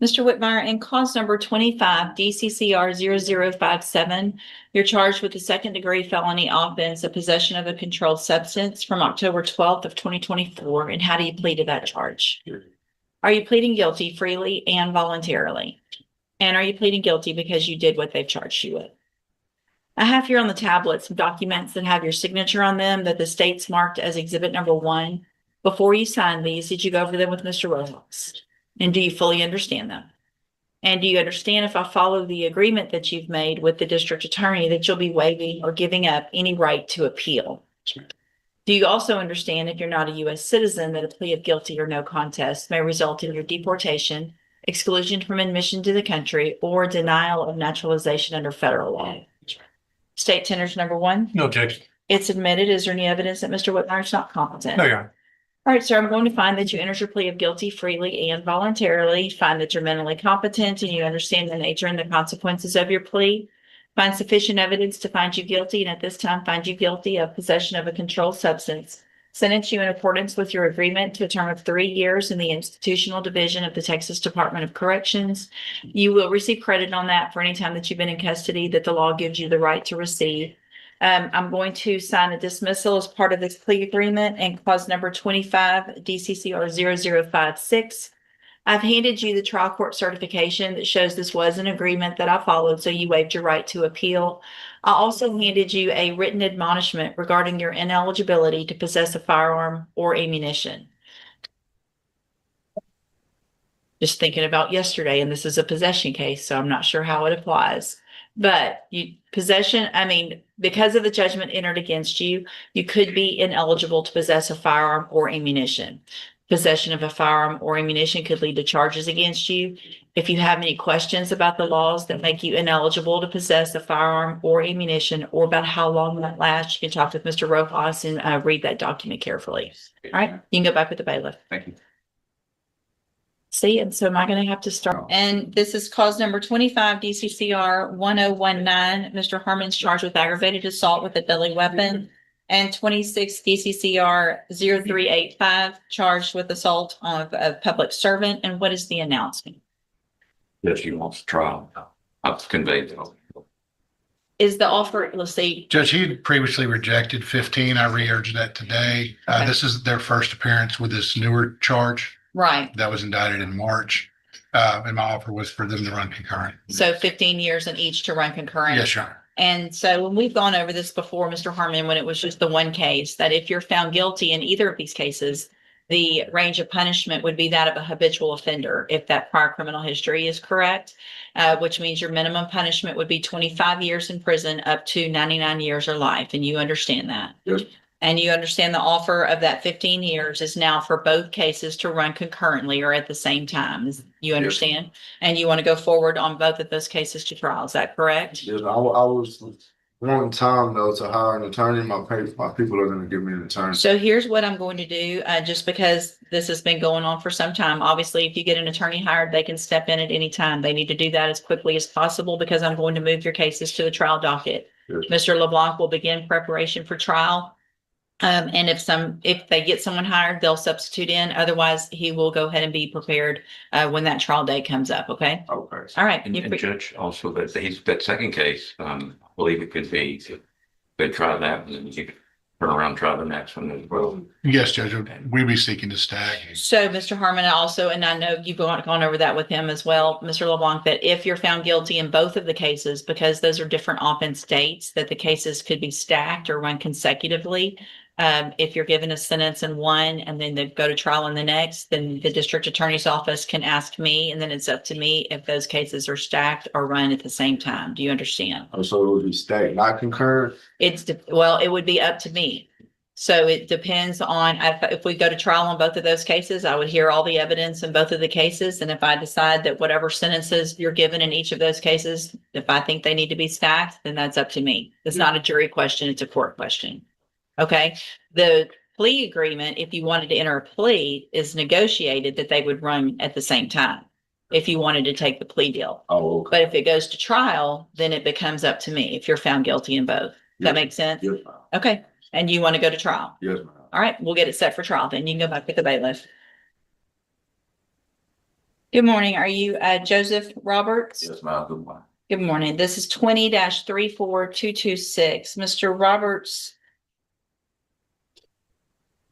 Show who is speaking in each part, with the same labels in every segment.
Speaker 1: Mr. Whitmire, in cause number 25 DCCR 0057, you're charged with a second-degree felony offense of possession of a controlled substance from October 12th of 2024. And how do you plead to that charge? Are you pleading guilty freely and voluntarily? And are you pleading guilty because you did what they've charged you with? I have here on the tablet some documents that have your signature on them that the state's marked as exhibit number 1. Before you sign these, did you go over them with Mr. Rojas? And do you fully understand them? And do you understand, if I follow the agreement that you've made with the district attorney, that you'll be waiving or giving up any right to appeal? Do you also understand, if you're not a U.S. citizen, that a plea of guilty or no contest may result in your deportation, exclusion from admission to the country, or denial of naturalization under federal law? State tenders number 1.
Speaker 2: No objection.
Speaker 1: It's admitted. Is there any evidence that Mr. Whitmire is not competent?
Speaker 2: No, Your Honor.
Speaker 1: All right, sir, I'm going to find that you entered your plea of guilty freely and voluntarily, find that you're mentally competent and you understand the nature and the consequences of your plea, find sufficient evidence to find you guilty, and at this time find you guilty of possession of a controlled substance, sentence you in accordance with your agreement to a term of 3 years in the institutional division of the Texas Department of Corrections. You will receive credit on that for any time that you've been in custody that the law gives you the right to receive. I'm going to sign a dismissal as part of this plea agreement and clause number 25 DCCR 0056. I've handed you the trial court certification that shows this was an agreement that I followed, so you waived your right to appeal. I also handed you a written admonishment regarding your ineligibility to possess a firearm or ammunition. Just thinking about yesterday, and this is a possession case, so I'm not sure how it applies. But because of the judgment entered against you, you could be ineligible to possess a firearm or ammunition. Possession of a firearm or ammunition could lead to charges against you. If you have any questions about the laws that make you ineligible to possess a firearm or ammunition, or about how long that lasts, you can talk with Mr. Rojas and read that document carefully. All right, you can go back with the bailiff.
Speaker 2: Thank you.
Speaker 1: See, and so am I going to have to start? And this is cause number 25 DCCR 1019. Mr. Harmon's charged with aggravated assault with a deadly weapon. And 26 DCCR 0385 charged with assault of a public servant. And what is the announcement?
Speaker 3: Yes, he wants trial. I've conveyed it.
Speaker 1: Is the offer, let's see.
Speaker 2: Judge, he had previously rejected 15. I re-urged that today.
Speaker 1: Okay.
Speaker 2: This is their first appearance with this newer charge
Speaker 1: Right.
Speaker 2: that was indicted in March. And my offer was for them to run concurrent.
Speaker 1: So 15 years in each to run concurrent.
Speaker 2: Yes, Your Honor.
Speaker 1: And so when we've gone over this before, Mr. Harmon, when it was just the one case, that if you're found guilty in either of these cases, the range of punishment would be that of a habitual offender, if that prior criminal history is correct, which means your minimum punishment would be 25 years in prison up to 99 years or life. And you understand that?
Speaker 3: Yes.
Speaker 1: And you understand the offer of that 15 years is now for both cases to run concurrently or at the same time. You understand? And you want to go forward on both of those cases to trial. Is that correct?
Speaker 4: Yes, I was wanting time though to hire an attorney. My people are gonna give me an attorney.
Speaker 1: So here's what I'm going to do, just because this has been going on for some time. Obviously, if you get an attorney hired, they can step in at any time. They need to do that as quickly as possible because I'm going to move your cases to the trial docket.
Speaker 4: Yes.
Speaker 1: Mr. LeBlanc will begin preparation for trial. And if they get someone hired, they'll substitute in. Otherwise, he will go ahead and be prepared when that trial day comes up. Okay.
Speaker 4: Okay.
Speaker 1: All right.
Speaker 3: And Judge, also that second case, I believe it could be, they try that and then you could turn around and try the next one as well.
Speaker 2: Yes, Judge, we'd be seeking to stack.
Speaker 1: So, Mr. Harmon, also, and I know you've gone over that with him as well, Mr. LeBlanc, that if you're found guilty in both of the cases, because those are different offense dates, that the cases could be stacked or run consecutively. If you're given a sentence in one and then they go to trial in the next, then the district attorney's office can ask me, and then it's up to me if those cases are stacked or run at the same time. Do you understand?
Speaker 4: Oh, so it would be stacked, not concurrent?
Speaker 1: Well, it would be up to me. So it depends on, if we go to trial on both of those cases, I would hear all the evidence in both of the cases. And if I decide that whatever sentences you're given in each of those cases, if I think they need to be stacked, then that's up to me. It's not a jury question, it's a court question. Okay, the plea agreement, if you wanted to enter a plea, is negotiated that they would run at the same time if you wanted to take the plea deal.
Speaker 4: Oh, okay.
Speaker 1: But if it goes to trial, then it becomes up to me if you're found guilty in both. Does that make sense?
Speaker 4: Yes, ma'am.
Speaker 1: Okay, and you want to go to trial?
Speaker 4: Yes, ma'am.
Speaker 1: All right, we'll get it set for trial. Then you can go back with the bailiff. Good morning. Are you Joseph Roberts?
Speaker 3: Yes, ma'am. Good one.
Speaker 1: Good morning. This is 20-34226. Mr. Roberts.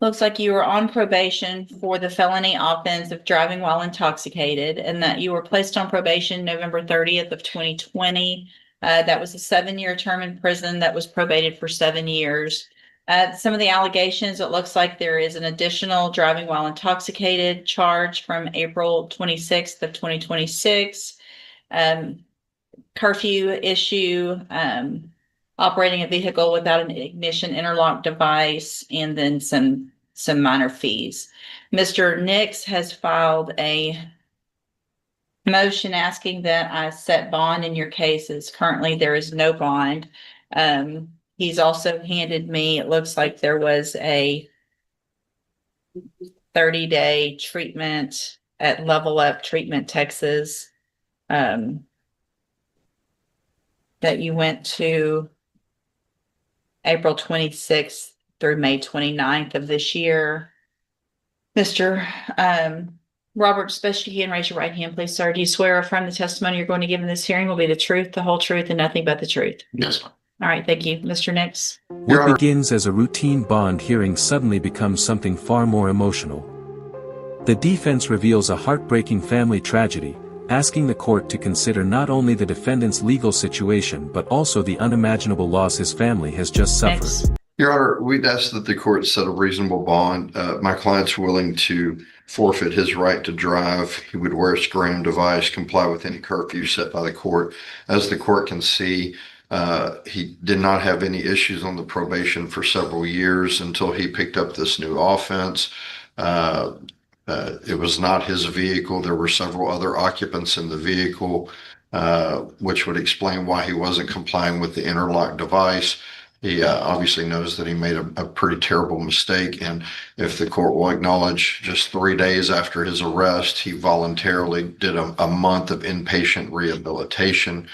Speaker 1: Looks like you were on probation for the felony offense of driving while intoxicated, and that you were placed on probation November 30th of 2020. That was a 7-year term in prison that was probated for 7 years. Some of the allegations, it looks like there is an additional driving while intoxicated charge from April 26th of 2026. Curfew issue, operating a vehicle without an ignition interlock device, and then some minor fees. Mr. Nix has filed a motion asking that I set bond in your cases. Currently, there is no bond. He's also handed me, it looks like there was a 30-day treatment at Level Up Treatment, Texas, that you went to April 26th through May 29th of this year. Mr. Roberts, best you can, raise your right hand, please, sir. Do you swear or affirm the testimony you're going to give in this hearing will be the truth, the whole truth, and nothing but the truth?
Speaker 3: Yes, ma'am.
Speaker 1: All right, thank you. Mr. Nix.
Speaker 4: Your
Speaker 5: What
Speaker 4: Honor.
Speaker 5: begins as a routine bond hearing suddenly becomes something far more emotional. The defense reveals a heartbreaking family tragedy, asking the court to consider not only the defendant's legal situation but also the unimaginable loss his family has just suffered.
Speaker 1: Next.
Speaker 6: Your Honor, we'd ask that the court set a reasonable bond. My client's willing to forfeit his right to drive. He would wear a SCRAM device, comply with any curfew set by the court. As the court can see, he did not have any issues on the probation for several years until he picked up this new offense. It was not his vehicle. There were several other occupants in the vehicle, which would explain why he wasn't complying with the interlock device. He obviously knows that he made a pretty terrible mistake. And if the court will acknowledge, just 3 days after his arrest, he voluntarily did a month of inpatient rehabilitation.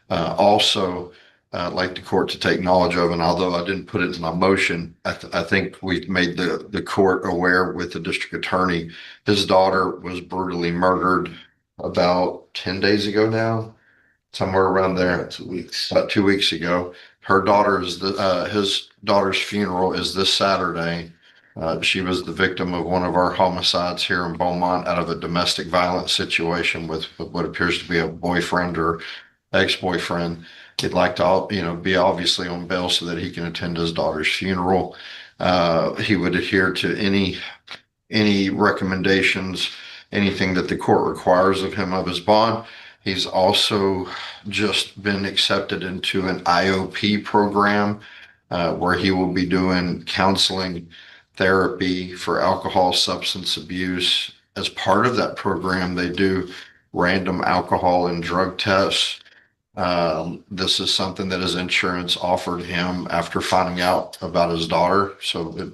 Speaker 6: Also, I'd like the court to take knowledge of, and although I didn't put it in my motion, I think we've made the court aware with the district attorney. His daughter was brutally murdered about 10 days ago now, somewhere around there. 2 weeks. About 2 weeks ago. Her daughter's his daughter's funeral is this Saturday. She was the victim of one of our homicides here in Beaumont out of a domestic violence situation with what appears to be a boyfriend or ex-boyfriend. He'd like to, be obviously on bail so that he can attend his daughter's funeral. He would adhere to any recommendations, anything that the court requires of him of his bond. He's also just been accepted into an IOP program where he will be doing counseling therapy for alcohol, substance abuse. As part of that program, they do random alcohol and drug tests. This is something that his insurance offered him after finding out about his daughter. So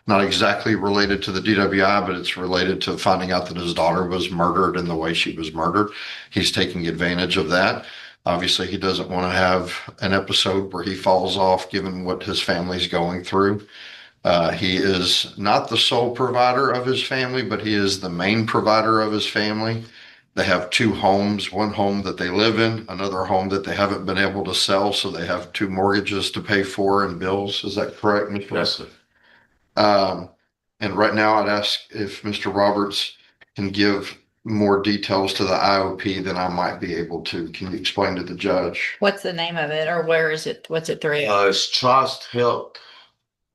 Speaker 6: not exactly related to the DWI, but it's related to finding out that his daughter was murdered in the way she was murdered. He's taking advantage of that. Obviously, he doesn't want to have an episode where he falls off given what his family's going through. He is not the sole provider of his family, but he is the main provider of his family. They have 2 homes, one home that they live in, another home that they haven't been able to sell. So they have 2 mortgages to pay for and bills. Is that correct, Mr.
Speaker 3: Yes, sir.
Speaker 6: And right now I'd ask if Mr. Roberts can give more details to the IOP than I might be able to. Can you explain to the judge?
Speaker 1: What's the name of it, or where is it? What's it through?
Speaker 7: It's Trust Health.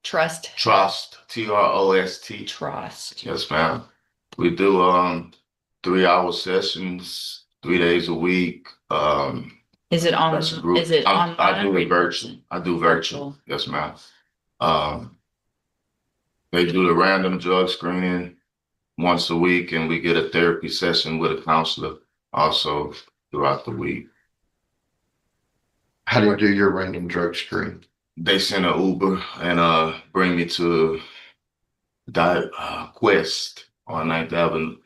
Speaker 1: Trust.
Speaker 7: Trust. TROST.
Speaker 1: Trust.
Speaker 7: Yes, ma'am. We do 3-hour sessions, 3 days a week.
Speaker 1: Is it on?
Speaker 7: That's a group.
Speaker 1: Is it online?
Speaker 7: I do
Speaker 1: or
Speaker 7: it virtual. I do virtual. Yes, ma'am. They do the random drug screening once a week, and we get a therapy session with a counselor also throughout the week.
Speaker 6: How do you do your random drug screen?
Speaker 7: They send an Uber and bring me to Quest on 9th Avenue.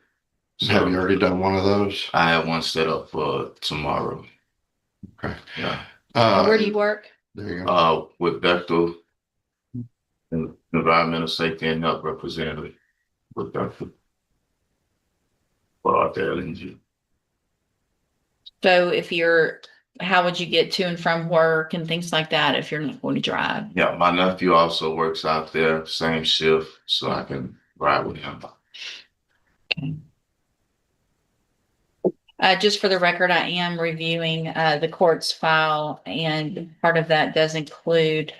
Speaker 6: Have you already done one of those?
Speaker 7: I have one set up for tomorrow.
Speaker 6: Okay.
Speaker 7: Yeah.
Speaker 1: Where do you work?
Speaker 6: There you go.
Speaker 7: With Bechtel, Environmental Safety and Health Representative with Bechtel. For LNG.
Speaker 1: So if you're, how would you get to and from work and things like that if you're not going to drive?
Speaker 7: Yeah, my nephew also works out there, same shift, so I can ride with him.
Speaker 1: Just for the record, I am reviewing the court's file, and part of that does include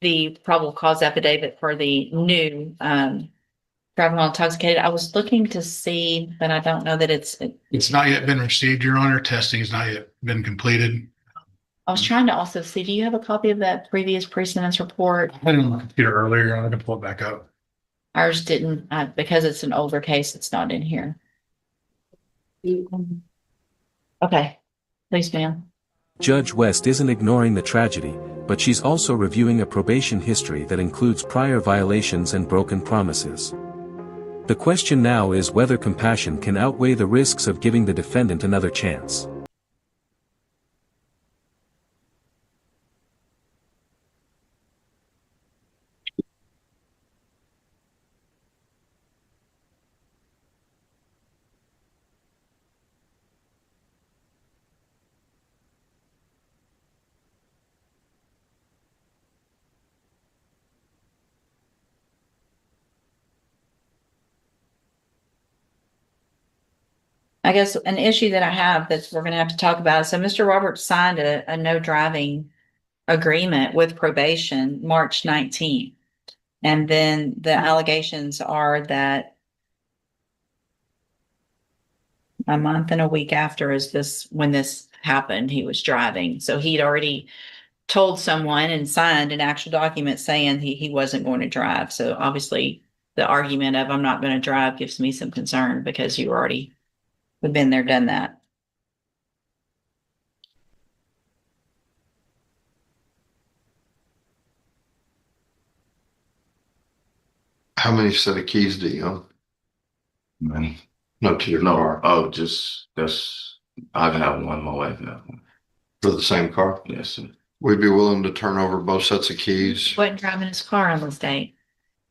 Speaker 1: the probable cause affidavit for the new driving while intoxicated. I was looking to see, but I don't know that
Speaker 2: It's not yet been received, Your Honor. Testing has not yet been completed.
Speaker 1: I was trying to also see, do you have a copy of that previous precedence report?
Speaker 2: I had it on my computer earlier, Your Honor, to pull it back up.
Speaker 1: Ours didn't, because it's an older case, it's not in here. Okay, please, ma'am.
Speaker 5: Judge West isn't ignoring the tragedy, but she's also reviewing a probation history that includes prior violations and broken promises. The question now is whether compassion can outweigh the risks of giving the defendant another chance.
Speaker 1: I guess an issue that I have that we're gonna have to talk about, so Mr. Roberts signed a no driving agreement with probation March 19th. And then the allegations are that a month and a week after when this happened, he was driving. So he'd already told someone and signed an actual document saying he wasn't going to drive. So obviously the argument of I'm not going to drive gives me some concern because you already have been there, done that.
Speaker 6: How many set of keys do you own?
Speaker 7: Man.
Speaker 6: No, to your
Speaker 7: No,
Speaker 6: car.
Speaker 7: oh, I have one, my wife now.
Speaker 6: For the same car?
Speaker 7: Yes, sir.
Speaker 6: We'd be willing to turn over both sets of keys.
Speaker 1: Wasn't driving his car on this date.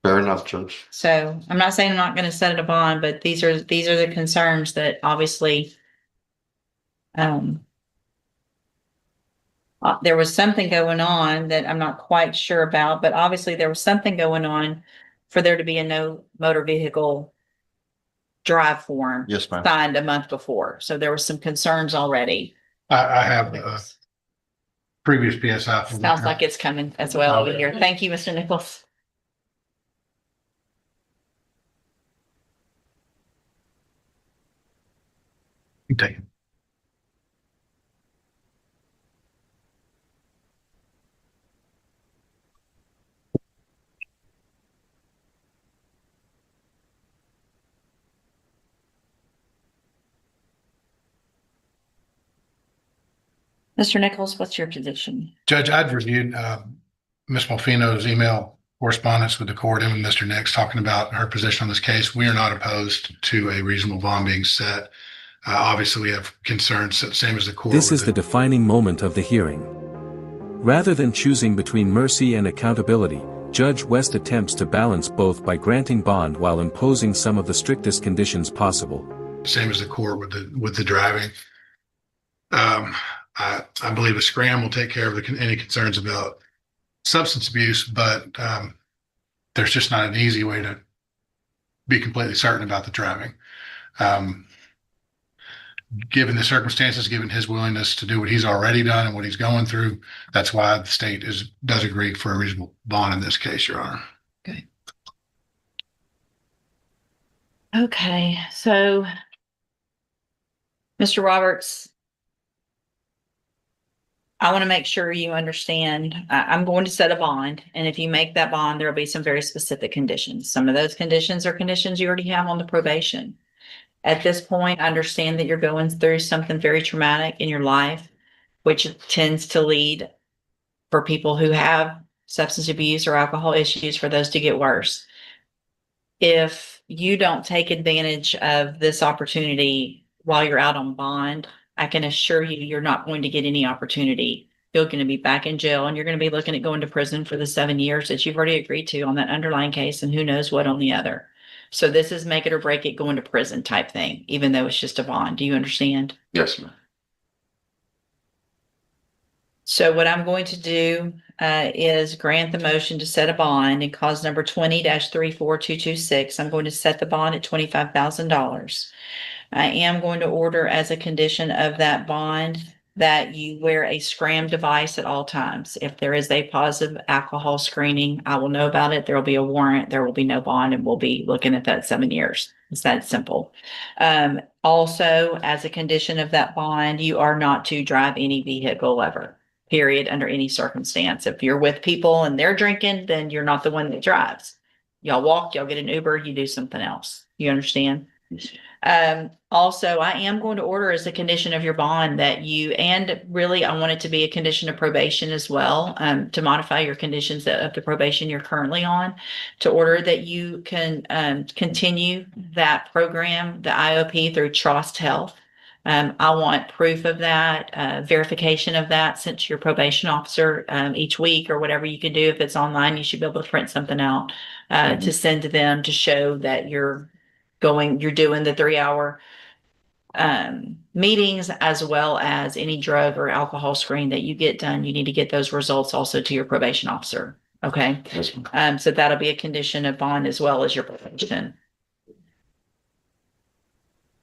Speaker 6: Fair enough, Judge.
Speaker 1: So I'm not saying I'm not going to set it a bond, but these are the concerns that obviously there was something going on that I'm not quite sure about, but obviously there was something going on for there to be a no motor vehicle drive form
Speaker 6: Yes, ma'am.
Speaker 1: signed a month before. So there were some concerns already.
Speaker 2: I have previous PSI. from-
Speaker 1: Sounds like it's coming as well over here. Thank you, Mr. Nichols.
Speaker 2: You take it.
Speaker 1: Mr. Nichols, what's your position?
Speaker 2: Judge, I'd reviewed Ms. Molfino's email correspondence with the court and with Mr. Nix talking about her position on this case. We are not opposed to a reasonable bond being set. Obviously, we have concerns, same as the court.
Speaker 5: This
Speaker 2: with
Speaker 5: is the defining moment of the hearing. Rather than choosing between mercy and accountability, Judge West attempts to balance both by granting bond while imposing some of the strictest conditions possible.
Speaker 2: Same as the court with the driving. I believe a SCRAM will take care of any concerns about substance abuse, but there's just not an easy way to be completely certain about the driving. Given the circumstances, given his willingness to do what he's already done and what he's going through, that's why the state does agree for a reasonable bond in this case, Your Honor.
Speaker 1: Okay, so Mr. Roberts, I want to make sure you understand, I'm going to set a bond, and if you make that bond, there'll be some very specific conditions. Some of those conditions are conditions you already have on the probation. At this point, I understand that you're going through something very traumatic in your life, which tends to lead for people who have substance abuse or alcohol issues for those to get worse. If you don't take advantage of this opportunity while you're out on bond, I can assure you, you're not going to get any opportunity. You're going to be back in jail and you're going to be looking at going to prison for the 7 years that you've already agreed to on that underlying case and who knows what on the other. So this is make it or break it going to prison type thing, even though it's just a bond. Do you understand?
Speaker 7: Yes, ma'am.
Speaker 1: So what I'm going to do is grant the motion to set a bond in cause number 20-34226. I'm going to set the bond at $25,000. I am going to order as a condition of that bond that you wear a SCRAM device at all times. If there is a positive alcohol screening, I will know about it. There will be a warrant. There will be no bond, and we'll be looking at that 7 years. It's that simple. Also, as a condition of that bond, you are not to drive any vehicle ever, period, under any circumstance. If you're with people and they're drinking, then you're not the one that drives. Y'all walk, y'all get an Uber, you do something else. You understand? Also, I am going to order as a condition of your bond that you, and really, I want it to be a condition of probation as well, to modify your conditions of the probation you're currently on, to order that you can continue that program, the IOP through Trust Health. I want proof of that, verification of that, since your probation officer, each week or whatever you can do. If it's online, you should be able to print something out, to send to them to show that you're doing the 3-hour meetings, as well as any drug or alcohol screen that you get done. You need to get those results also to your probation officer. Okay.
Speaker 3: Yes, ma'am.
Speaker 1: So that'll be a condition of bond as well as your probation.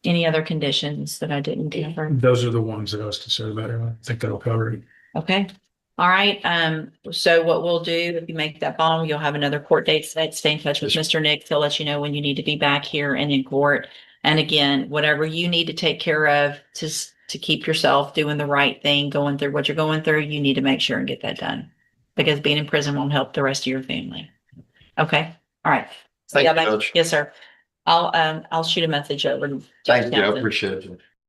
Speaker 1: Any other conditions that I didn't cover?
Speaker 8: Those are the ones that I was concerned about. I think that'll cover it.
Speaker 1: Okay. All right. So what we'll do, if you make that bond, you'll have another court date set. Stay in touch with Mr. Nick. He'll let you know when you need to be back here and in court. And again, whatever you need to take care of to keep yourself doing the right thing, going through what you're going through, you need to make sure and get that done, because being in prison won't help the rest of your family. Okay. All right.
Speaker 6: Thank
Speaker 1: Yeah,
Speaker 6: you, Judge.
Speaker 1: yes, sir. I'll shoot a message over. to
Speaker 6: Thank you. I
Speaker 1: Townsend.
Speaker 6: appreciate it.